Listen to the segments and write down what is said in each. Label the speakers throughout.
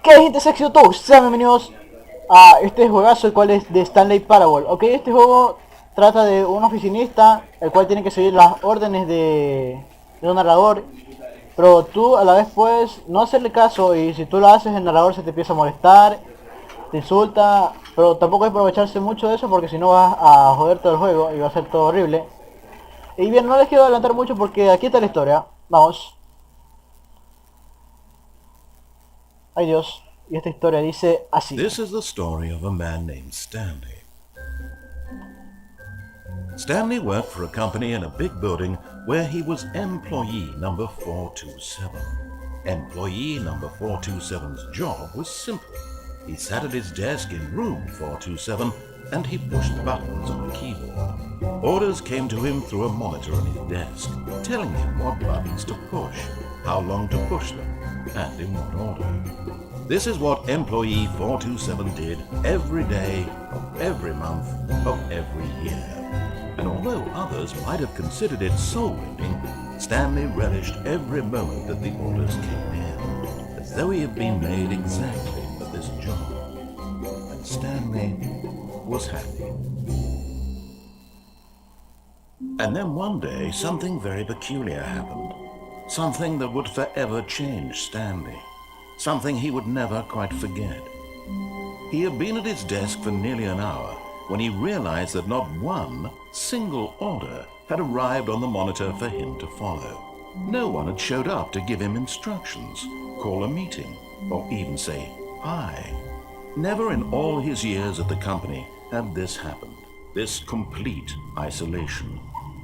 Speaker 1: ¿Qué hay, gente sexy todos? Sean bienvenidos a este juegazo, el cual es de Stanley Parable. Ok, este juego trata de un oficinista, el cual tiene que seguir las órdenes de un narrador. Pero tú a la vez puedes no hacerle caso, y si tú lo haces el narrador se te empieza a molestar, te insulta. Pero tampoco hay que aprovecharse mucho de eso, porque si no vas a joder todo el juego y va a ser todo horrible. Y bien, no les quiero adelantar mucho porque aquí está la historia. Vamos. Ay Dios. Y esta historia dice así.
Speaker 2: This is the story of a man named Stanley. Stanley worked for a company in a big building where he was employee number 427. Employee number 427's job was simple. He sat at his desk in room 427 and he pushed buttons on a keyboard. Orders came to him through a monitor on his desk, telling him what buttons to push, how long to push them, and in what order. This is what employee 427 did every day of every month of every year. And although others might have considered it soul-winning, Stanley relished every moment that the orders came in, as though he had been made exactly for this job. And Stanley was happy. And then one day, something very peculiar happened. Something that would forever change Stanley. Something he would never quite forget. He had been at his desk for nearly an hour when he realized that not one single order had arrived on the monitor for him to follow. No one had showed up to give him instructions, call a meeting, or even say hi. Never in all his years at the company had this happened, this complete isolation.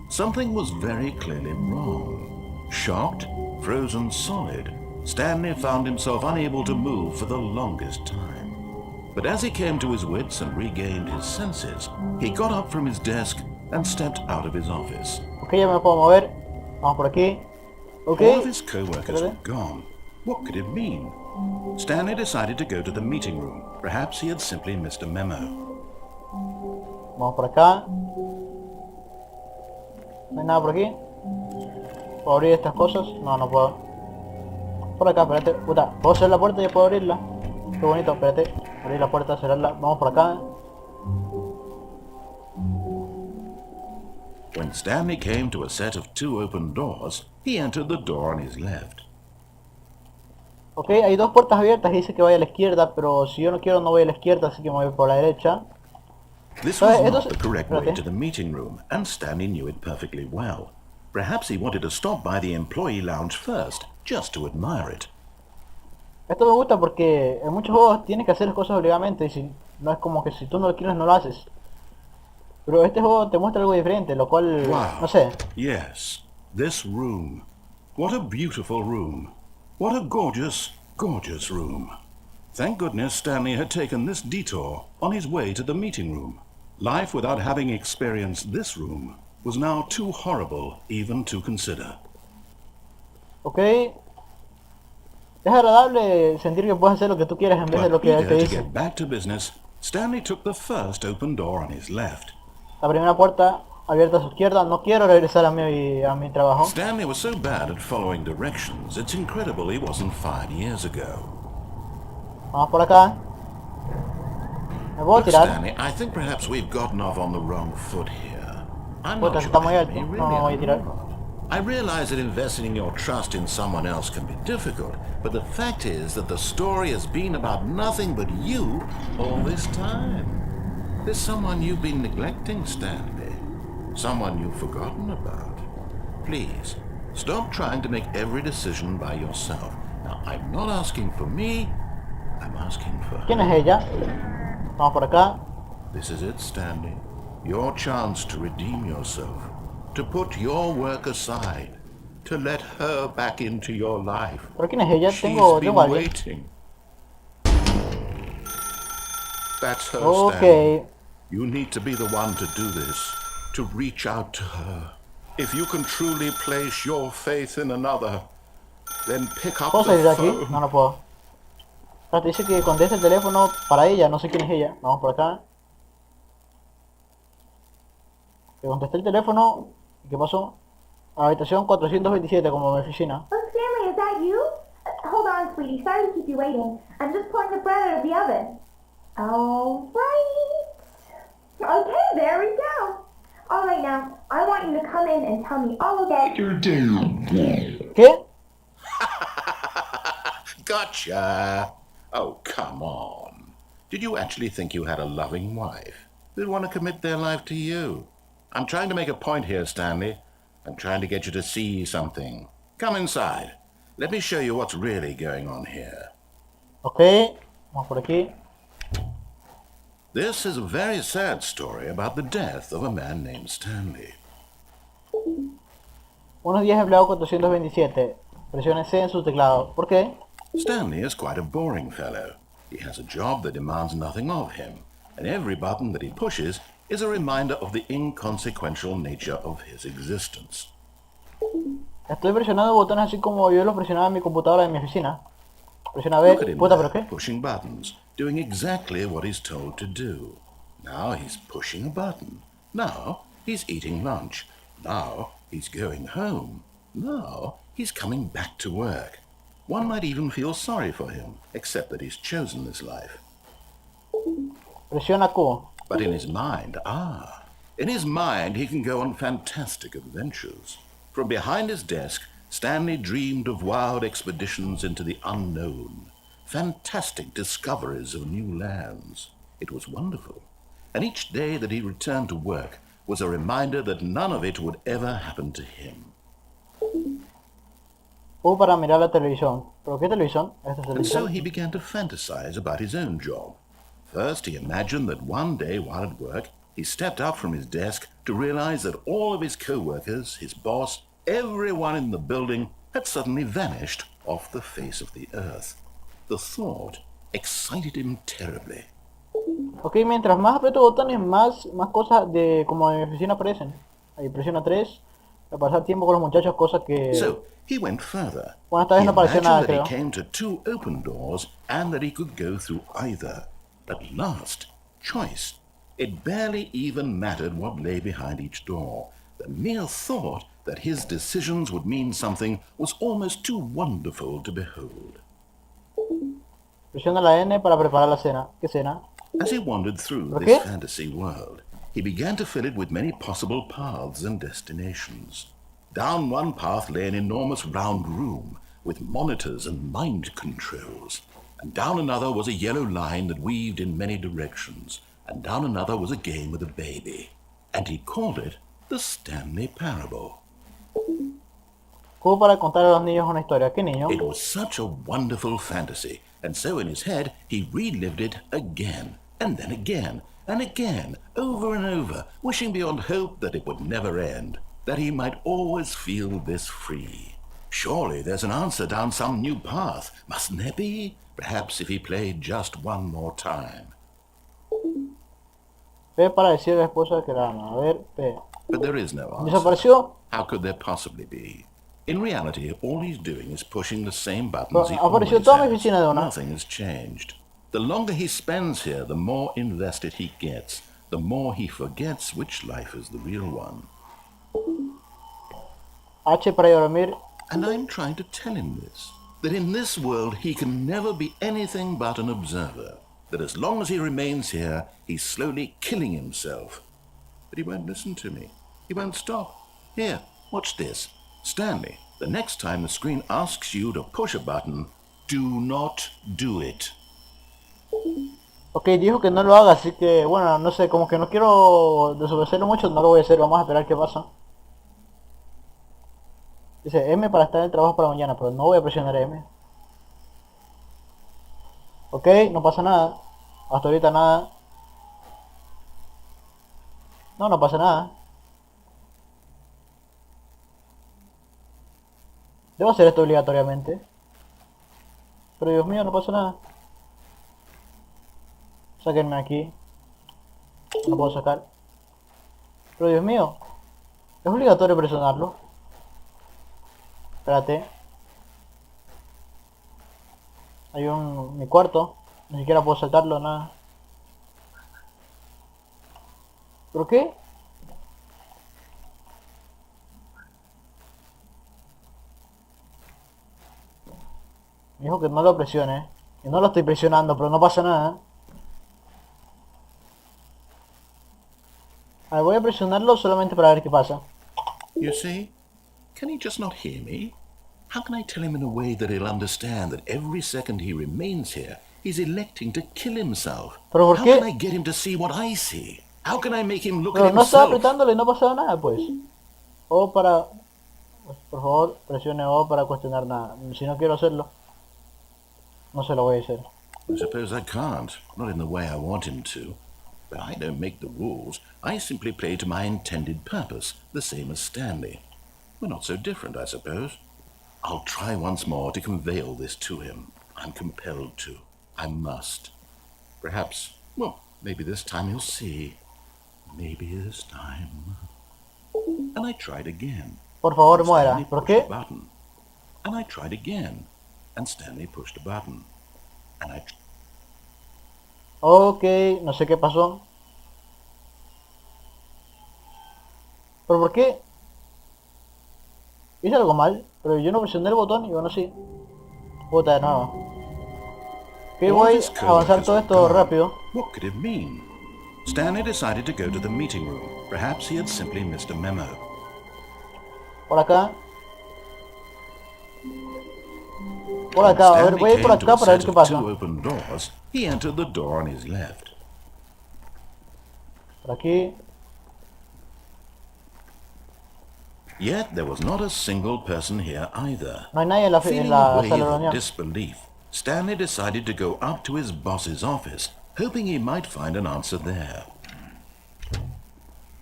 Speaker 2: Something was very clearly wrong. Shocked, frozen solid, Stanley found himself unable to move for the longest time. But as he came to his wits and regained his senses, he got up from his desk and stepped out of his office.
Speaker 1: Ok, ya me puedo mover. Vamos por aquí. Ok.
Speaker 2: All of his co-workers were gone. What could it mean? Stanley decided to go to the meeting room. Perhaps he had simply missed a memo.
Speaker 1: Vamos por acá. No hay nada por aquí. ¿Puedo abrir estas cosas? No, no puedo. Por acá, espérate. Puta, ¿puedo cerrar la puerta y ya puedo abrirla? Qué bonito, espérate. Abrir la puerta, cerrarla. Vamos por acá.
Speaker 2: When Stanley came to a set of two open doors, he entered the door on his left.
Speaker 1: Ok, hay dos puertas abiertas y dice que vaya a la izquierda, pero si yo no quiero no voy a la izquierda, así que me voy por la derecha.
Speaker 2: This was not the correct way to the meeting room, and Stanley knew it perfectly well. Perhaps he wanted to stop by the employee lounge first, just to admire it.
Speaker 1: Esto me gusta porque en muchos juegos tienes que hacer las cosas obligadamente y si, no es como que si tú no lo quieres no lo haces. Pero este juego te muestra algo diferente, lo cual,
Speaker 2: Wow.
Speaker 1: no sé.
Speaker 2: Yes, this room. What a beautiful room. What a gorgeous, gorgeous room. Thank goodness Stanley had taken this detour on his way to the meeting room. Life without having experienced this room was now too horrible even to consider.
Speaker 1: Ok. Es agradable sentir que puedes hacer lo que tú quieras en vez de lo que él te
Speaker 2: Eager to
Speaker 1: dice.
Speaker 2: get back to business, Stanley took the first open door on his left.
Speaker 1: La primera puerta abierta a su izquierda. No quiero regresar a mi trabajo.
Speaker 2: Stanley was so bad at following directions, it's incredible he wasn't fired years ago.
Speaker 1: Vamos por acá. Me puedo
Speaker 2: Look,
Speaker 1: tirar.
Speaker 2: Stanley, I think perhaps we've gotten off on the wrong foot here. I'm
Speaker 1: Puta,
Speaker 2: not
Speaker 1: está
Speaker 2: sure
Speaker 1: muy
Speaker 2: I
Speaker 1: alto.
Speaker 2: may
Speaker 1: No,
Speaker 2: really
Speaker 1: no voy a
Speaker 2: am
Speaker 1: tirar.
Speaker 2: not. I realize that investing your trust in someone else can be difficult, but the fact is that the story has been about nothing but you all this time. There's someone you've been neglecting, Stanley. Someone you've forgotten about. Please, stop trying to make every decision by yourself. Now, I'm not asking for me, I'm asking for
Speaker 1: ¿Quién
Speaker 2: her.
Speaker 1: es ella? Vamos por acá.
Speaker 2: This is it, Stanley. Your chance to redeem yourself. To put your work aside. To let her back into your life.
Speaker 1: ¿Pero quién es ella?
Speaker 2: She's
Speaker 1: Tengo
Speaker 2: been
Speaker 1: a alguien.
Speaker 2: waiting. That's her,
Speaker 1: Ok.
Speaker 2: Stanley. You need to be the one to do this. To reach out to her. If you can truly place your faith in another, then pick up
Speaker 1: ¿Puedo salir de
Speaker 2: the
Speaker 1: aquí?
Speaker 2: phone.
Speaker 1: No, no puedo. Espérate, dice que conteste el teléfono para ella. No sé quién es ella. Vamos por acá. Que contesté el teléfono. ¿Qué pasó? Habitación 427, como mi oficina.
Speaker 3: Oh, Stanley, is that you? Hold Hold on, sweetie. Sorry to keep you waiting. I'm just pulling the bread out of the oven. All right. Okay, there we go. All right, now, I want you to come in and tell me all about your day.
Speaker 1: ¿Qué?
Speaker 2: Gotcha! Oh, come on. Did you actually think you had a loving wife who'd want to commit their life to you? I'm trying to make a point here, Stanley. I'm trying to get you to see something. Come inside. Let me show you what's really going on here.
Speaker 1: Ok, vamos por aquí.
Speaker 2: This is a very sad story about the death of a man named Stanley.
Speaker 1: Unos días empleado 427. Presione C en su teclado. ¿Por qué?
Speaker 2: Stanley is quite a boring fellow. He has a job that demands nothing of him, and every button that he pushes is a reminder of the inconsequential nature of his existence.
Speaker 1: Estoy presionando botones así como yo los presionaba en mi computadora de mi oficina. Presiona
Speaker 2: Look at
Speaker 1: B.
Speaker 2: him
Speaker 1: Puta,
Speaker 2: there,
Speaker 1: ¿pero qué?
Speaker 2: pushing buttons, doing exactly what he's told to do. Now he's pushing a button. Now he's eating lunch. Now he's going home. Now he's coming back to work. One might even feel sorry for him, except that he's chosen this life.
Speaker 1: Presiona Q.
Speaker 2: But in his mind, in his mind he can go on fantastic adventures. From behind his desk, Stanley dreamed of wild expeditions into the unknown, fantastic discoveries of new lands. It was wonderful. And each day that he returned to work was a reminder that none of it would ever happen to him.
Speaker 1: U para mirar la televisión. ¿Pero qué televisión? Esta es
Speaker 2: And so
Speaker 1: televisión.
Speaker 2: he began to fantasize about his own job. First, he imagined that one day while at work, he stepped up from his desk to realize that all of his co-workers, his boss, everyone in the building had suddenly vanished off the face of the earth. The thought excited him terribly.
Speaker 1: Ok, mientras más aprieto botones, más cosas de como de mi oficina aparecen. Ahí presiona 3. Para pasar tiempo con los muchachos, cosas que...
Speaker 2: So he went further.
Speaker 1: Bueno, esta
Speaker 2: He
Speaker 1: vez no apareció
Speaker 2: imagined
Speaker 1: nada,
Speaker 2: that he
Speaker 1: creo.
Speaker 2: came to 2 open doors and that he could go through either. At last, choice. It barely even mattered what lay behind each door. The mere thought that his decisions would mean something was almost too wonderful to behold.
Speaker 1: Presiona la N para preparar la cena. ¿Qué cena?
Speaker 2: As he wandered through
Speaker 1: ¿Por
Speaker 2: this
Speaker 1: qué?
Speaker 2: fantasy world, he began to fill it with many possible paths and destinations. Down one path lay an enormous round room with monitors and mind controls, and down another was a yellow line that weaved in many directions, and down another was a game with a baby, and he called it the Stanley Parable.
Speaker 1: Q para contar a los niños una historia. ¿Qué niño?
Speaker 2: It was such a wonderful fantasy, and so in his head he relived it again, and then again, and again, over and over, wishing beyond hope that it would never end, that he might always feel this free. Surely there's an answer down some new path, mustn't there be? Perhaps if he played just one more time.
Speaker 1: P para decir a la esposa que la ama. A ver, P.
Speaker 2: But there is no answer.
Speaker 1: ¿Desapareció?
Speaker 2: How could there possibly be? In reality, all he's doing is pushing the same
Speaker 1: Pero
Speaker 2: buttons he
Speaker 1: apareció
Speaker 2: always
Speaker 1: toda mi
Speaker 2: has.
Speaker 1: oficina de una.
Speaker 2: Nothing has changed. The longer he spends here, the more invested he gets, the more he forgets which life is the real one.
Speaker 1: H para ir a dormir.
Speaker 2: And I'm trying to tell him this, that in this world he can never be anything but an observer, that as long as he remains here, he's slowly killing himself. But he won't listen to me. He won't stop. Here, watch this. Stanley, the next time the screen asks you to push a button, do not do it.
Speaker 1: Ok, dijo que no lo haga, así que bueno, no sé, como que no quiero desobedecerlo mucho, no lo voy a hacer, vamos a esperar qué pasa. Dice M para estar en el trabajo para mañana, pero no voy a presionar M. Ok, no pasa nada. Hasta ahorita nada. No, no pasa nada. Debo hacer esto obligatoriamente. Pero Dios mío, no pasa nada. Sáquenme aquí. No puedo sacar. Pero Dios mío, es obligatorio presionarlo. Espérate. Hay mi cuarto. Ni siquiera puedo saltarlo, nada. ¿Por qué? Dijo que no lo presione. Y no lo estoy presionando, pero no pasa nada. A ver, voy a presionarlo solamente para ver qué pasa.
Speaker 2: You see? Can he just not hear me? How can I tell him in a way that he'll understand that every second he remains here, he's electing to kill himself?
Speaker 1: ¿Pero por
Speaker 2: How can
Speaker 1: qué?
Speaker 2: I get him to see what I see? How can I make him look
Speaker 1: Pero
Speaker 2: at
Speaker 1: no estaba
Speaker 2: himself?
Speaker 1: apretándole y no pasaba nada, pues. O para... Por favor, presione O para cuestionar nada. Si no quiero hacerlo, no se lo voy a hacer.
Speaker 2: I suppose I can't, not in the way I want him to. But I don't make the rules. I simply play to my intended purpose, the same as Stanley. We're not so different, I suppose. I'll try once more to convey all this to him. I'm compelled to. I must. Perhaps, well, maybe this time he'll see. Maybe this time. And I tried again.
Speaker 1: Por favor,
Speaker 2: And
Speaker 1: muera.
Speaker 2: Stanley
Speaker 1: ¿Por
Speaker 2: pushed a
Speaker 1: qué?
Speaker 2: button. And I tried again. And Stanley pushed a button. And I...
Speaker 1: Ok, no sé qué pasó. ¿Pero por qué? Hice algo mal, pero yo no presioné el botón y bueno, sí. Puta de nuevo. Ok,
Speaker 2: All
Speaker 1: voy
Speaker 2: this
Speaker 1: a
Speaker 2: code
Speaker 1: avanzar
Speaker 2: has
Speaker 1: todo esto
Speaker 2: gone.
Speaker 1: rápido.
Speaker 2: What could it mean? Stanley decided to go to the meeting room. Perhaps he had simply missed a memo.
Speaker 1: Por acá. Por
Speaker 2: When
Speaker 1: acá, a ver,
Speaker 2: Stanley
Speaker 1: voy a ir por
Speaker 2: came to
Speaker 1: acá
Speaker 2: a
Speaker 1: para ver
Speaker 2: set
Speaker 1: qué
Speaker 2: of
Speaker 1: pasa.
Speaker 2: two open doors, he entered the door on his left.
Speaker 1: Por aquí.
Speaker 2: Yet there was not a single person here either.
Speaker 1: No hay nadie en la
Speaker 2: Feeling
Speaker 1: sala
Speaker 2: a
Speaker 1: de
Speaker 2: wave of
Speaker 1: reunión.
Speaker 2: disbelief, Stanley decided to go up to his boss's office, hoping he might find an answer there.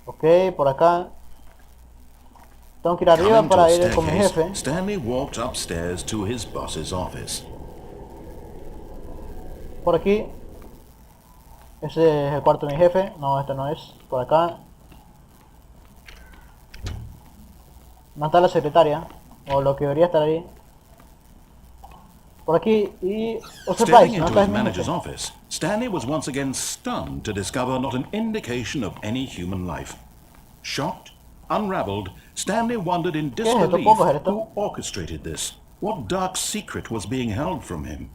Speaker 1: Ok, por acá. Tengo que ir arriba
Speaker 2: Coming to
Speaker 1: para
Speaker 2: a
Speaker 1: ir con mi
Speaker 2: staircase,
Speaker 1: jefe.
Speaker 2: Stanley walked upstairs to his boss's office.
Speaker 1: Por aquí. Ese es el cuarto de mi jefe. No, este no es. Por acá. No está la secretaria. O lo que debería estar ahí. Por aquí. Y... Oh,
Speaker 2: Stepping
Speaker 1: surprise, no
Speaker 2: into
Speaker 1: está
Speaker 2: his
Speaker 1: mi
Speaker 2: manager's
Speaker 1: jefe.
Speaker 2: office, Stanley was once again stunned to discover not an indication of any human life. Shocked, unraveled, Stanley wondered in
Speaker 1: ¿Qué es esto?
Speaker 2: disbelief
Speaker 1: ¿Puedo coger esto?
Speaker 2: who orchestrated this. What dark secret was being held from him?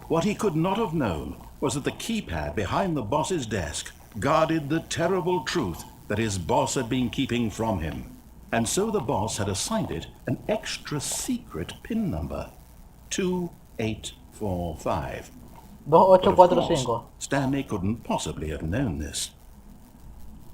Speaker 2: What he could not have known was that the keypad behind the boss's desk guarded the terrible truth that his boss had been keeping from him. And so the boss had assigned it an extra secret PIN number. 2845. But of course,
Speaker 1: 2845.
Speaker 2: Stanley couldn't possibly have known this.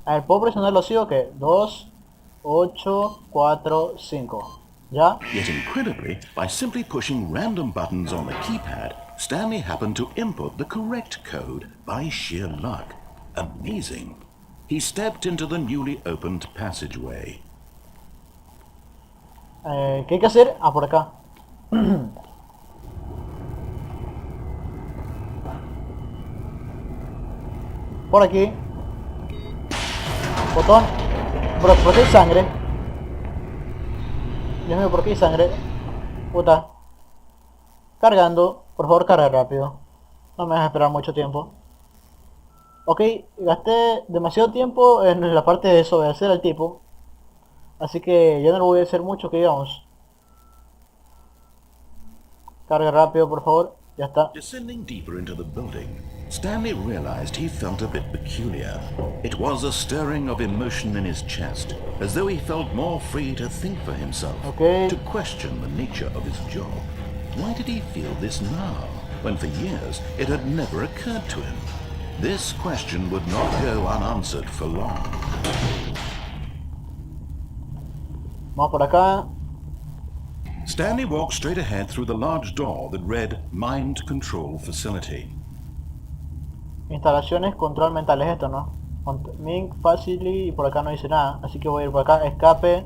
Speaker 1: A ver, ¿puedo presionarlo así o qué? 2845. ¿Ya?
Speaker 2: Yet incredibly, by simply pushing random buttons on the keypad, Stanley happened to input the correct code by sheer luck. Amazing. He stepped into the newly opened passageway.
Speaker 1: ¿Qué hay que hacer? Ah, por acá. Por aquí. Botón. Bro, ¿por qué hay sangre? Dios mío, ¿por qué hay sangre? Puta. Cargando. Por favor, carga rápido. No me dejes esperar mucho tiempo. Ok, gasté demasiado tiempo en la parte de desobedecer al tipo. Así que ya no lo voy a hacer mucho, que digamos. Carga rápido, por favor. Ya está.
Speaker 2: Descending deeper into the building, Stanley realized he felt a bit peculiar. It was a stirring of emotion in his chest, as though he felt more free to think for himself,
Speaker 1: Okay.
Speaker 2: to question the nature of his job. Why did he feel this now, when for years it had never occurred to him? This question would not go unanswered for long.
Speaker 1: Vamos por acá.
Speaker 2: Stanley walked straight ahead through the large door that read Mind Control Facility.
Speaker 1: Instalaciones, control mental, es esto, ¿no? Mink, Facility, y por acá no dice nada. Así que voy a ir por acá. Escape.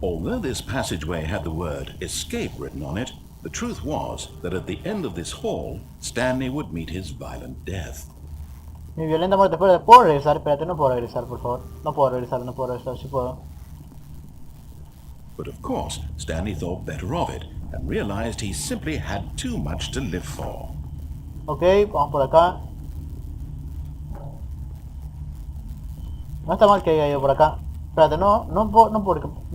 Speaker 2: Although this passageway had the word escape written on it, the truth was that at the end of this hall, Stanley would meet his violent death.
Speaker 1: Mi violenta muerte. Espérate, ¿puedo regresar? Espérate, no puedo regresar, por favor. No puedo regresar, si puedo.
Speaker 2: But of course, Stanley thought better of it and realized he simply had too much to live for.
Speaker 1: Ok, vamos por acá. No está mal que haya ido por acá. Espérate, no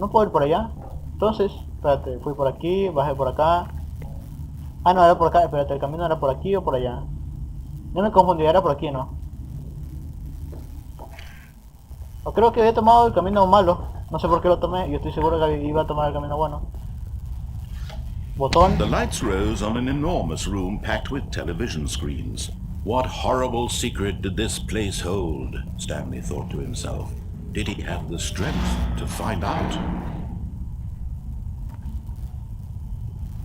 Speaker 1: puedo ir por allá. Entonces, espérate, fui por aquí, bajé por acá. Ah, no, era por acá. Espérate, el camino era por aquí o por allá. No me confundí, era por aquí, ¿no? O creo que había tomado el camino malo. No sé por qué lo tomé. Yo estoy seguro que iba a tomar el camino bueno. Botón.
Speaker 2: The lights rose on an enormous room packed with television screens. What horrible secret did this place hold? Stanley thought to himself. Did he have the strength to find out?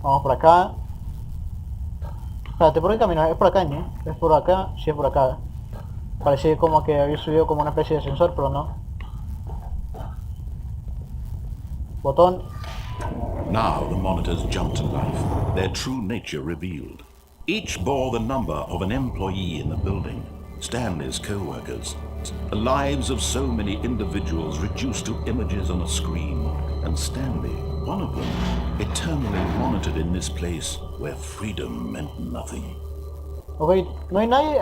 Speaker 1: Vamos por acá. Espérate, ¿por qué camino? Es por acá, ¿no? Es por acá, sí es por acá. Parecía como que había subido como una especie de ascensor, pero no. Botón.
Speaker 2: Now the monitors jumped to life, their true nature revealed. Each bore the number of an employee in the building, Stanley's co-workers. The lives of so many individuals reduced to images on a screen, and Stanley, one of them, eternally monitored in this place where freedom meant nothing.
Speaker 1: Ok, no hay nadie,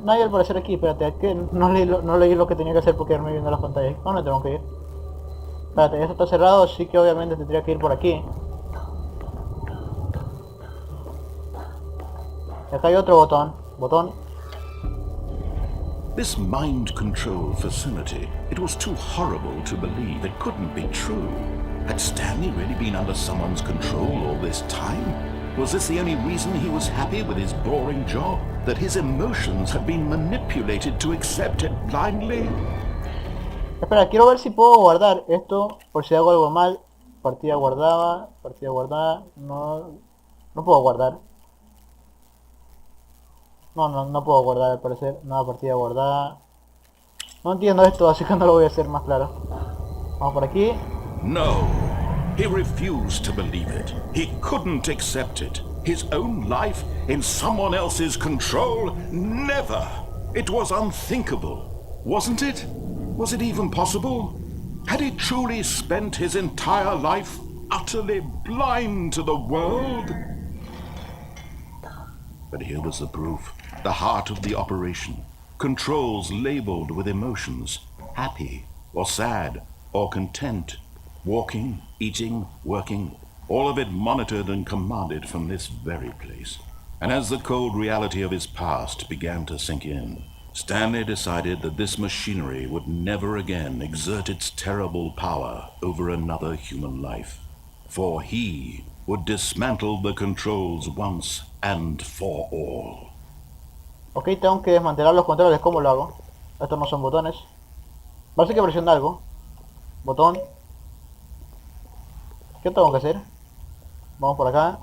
Speaker 1: nadie al parecer aquí. Espérate, que no leí lo que tenía que hacer porque quedarme viendo las pantallas. ¿Dónde tengo que ir? Espérate, esto está cerrado, así que obviamente tendría que ir por aquí. Y acá hay otro botón. Botón.
Speaker 2: This mind control facility, it was too horrible to believe. It couldn't be true. Had Stanley really been under someone's control all this time? Was this the only reason he was happy with his boring job? That his emotions had been manipulated to accept it blindly?
Speaker 1: Espera, quiero ver si puedo guardar esto por si hago algo mal. Partida guardada, no, no puedo guardar. No puedo guardar al parecer. Nada, partida guardada. No entiendo esto, así que no lo voy a hacer más claro. Vamos por aquí.
Speaker 2: No. He refused to believe it. He couldn't accept it. His own life in someone else's control? Never. It was unthinkable. Wasn't it? Was it even possible? Had he truly spent his entire life utterly blind to the world? But here was the proof. The heart of the operation. Controls labeled with emotions. Happy, or sad, or content. Walking, eating, working. All of it monitored and commanded from this very place. And as the cold reality of his past began to sink in, Stanley decided that this machinery would never again exert its terrible power over another human life. For he would dismantle the controls once and for all.
Speaker 1: Ok, tengo que desmantelar los controles. ¿Cómo lo hago? Estos no son botones. Parece que presiona algo. Botón. ¿Qué tengo que hacer? Vamos por acá.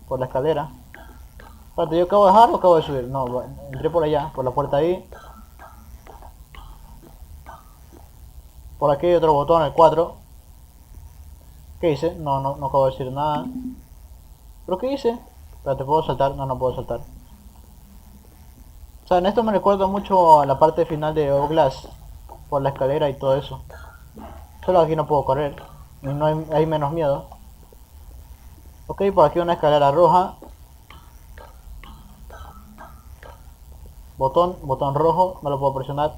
Speaker 1: Por la escalera. Espérate, ¿yo acabo de bajar o acabo de subir? No, entré por allá, por la puerta ahí. Por aquí hay otro botón, el 4. ¿Qué hice? No acabo de decir nada. ¿Pero qué hice? Espérate, ¿puedo saltar? No puedo saltar. O sea, en esto me recuerda mucho a la parte final de Glass. Por la escalera y todo eso. Solo aquí no puedo correr. Y no hay menos miedo. Ok, por aquí una escalera roja. Botón rojo, no lo puedo presionar.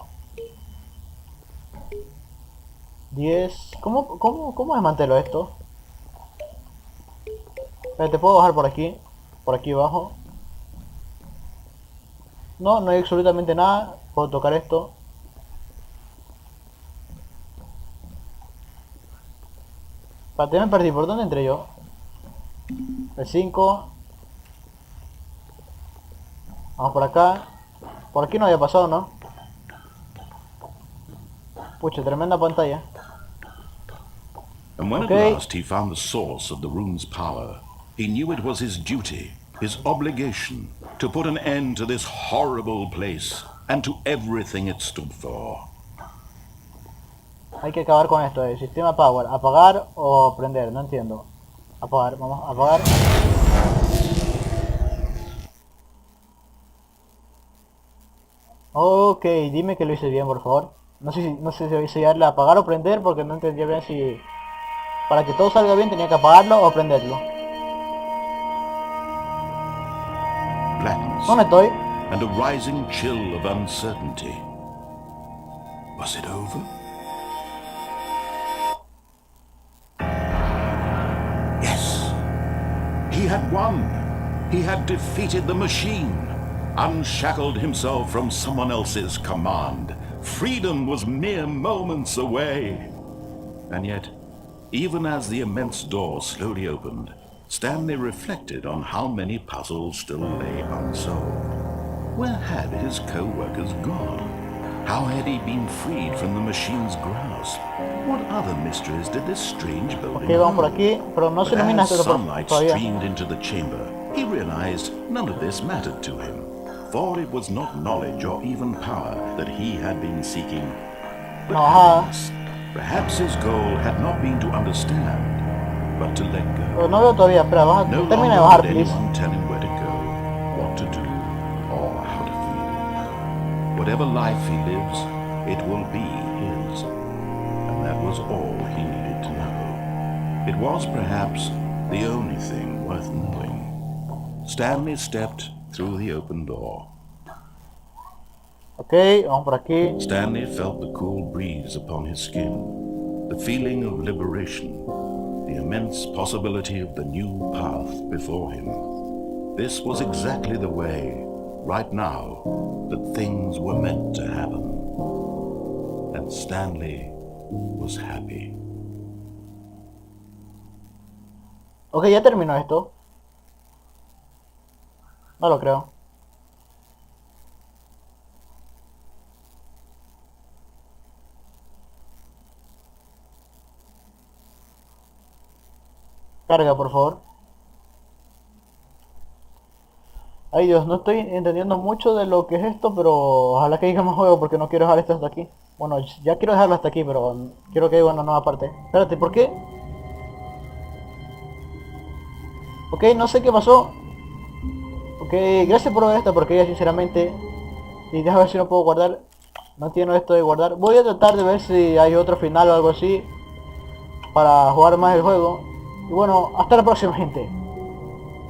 Speaker 1: 10. ¿Cómo desmantelo esto? Te puedo bajar por aquí abajo. No hay absolutamente nada. Puedo tocar esto. Me perdí, ¿por dónde entré yo? El 5. Vamos por acá. Por aquí no había pasado, ¿no? Pucha, tremenda pantalla.
Speaker 2: And when at last he found the source of the room's power, he knew it was his duty, his obligation, to put an end to this horrible place and to everything it stood for.
Speaker 1: Hay que acabar con esto, sistema power. Apagar o prender, no entiendo. Apagar, vamos a apagar. Ok, dime que lo hice bien, por favor. No sé si darle a apagar o prender porque no entendía bien si... Para que todo salga bien tenía que apagarlo o prenderlo.
Speaker 2: Blackness.
Speaker 1: ¿Dónde estoy?
Speaker 2: And a rising chill of uncertainty. Was it over? Yes. He had won. He had defeated the machine, unshackled himself from someone else's command. Freedom was mere moments away. And yet, even as the immense door slowly opened, Stanley reflected on how many puzzles still lay unsolved. Where had his co-workers gone? How had he been freed from the machine's grasp? What other mysteries did this strange building
Speaker 1: Ok, vamos por
Speaker 2: hold?
Speaker 1: aquí, pero no se
Speaker 2: But
Speaker 1: ilumina
Speaker 2: as
Speaker 1: esto
Speaker 2: sunlight
Speaker 1: todavía.
Speaker 2: streamed into the chamber, he realized none of this mattered to him, for it was not knowledge or even power that he had been seeking, but
Speaker 1: No,
Speaker 2: happiness. Perhaps his goal had not been to understand, but to let go.
Speaker 1: Pero no veo todavía, espera,
Speaker 2: No
Speaker 1: termina de
Speaker 2: longer
Speaker 1: bajar,
Speaker 2: would
Speaker 1: please.
Speaker 2: anyone tell him where to go, what to do, or how to feel. Whatever life he lives, it will be his. And that was all he needed to know. It was perhaps the only thing worth knowing. Stanley stepped through the open door.
Speaker 1: Ok, vamos por aquí.
Speaker 2: Stanley felt the cool breeze upon his skin, the feeling of liberation, the immense possibility of the new path before him. This was exactly the way, right now, that things were meant to happen. And Stanley was happy.
Speaker 1: Ok, ya terminó esto. No lo creo. Carga, por favor. Ay Dios, no estoy entendiendo mucho de lo que es esto, pero ojalá que diga más juego porque no quiero dejar esto hasta aquí. Bueno, ya quiero dejarlo hasta aquí, pero quiero que haya una nueva parte. Espérate, ¿por qué? Ok, no sé qué pasó. Ok, gracias por ver esta porquería, sinceramente. Y déjame ver si no puedo guardar. No entiendo esto de guardar. Voy a tratar de ver si hay otro final o algo así para jugar más el juego. Y bueno, hasta la próxima, gente.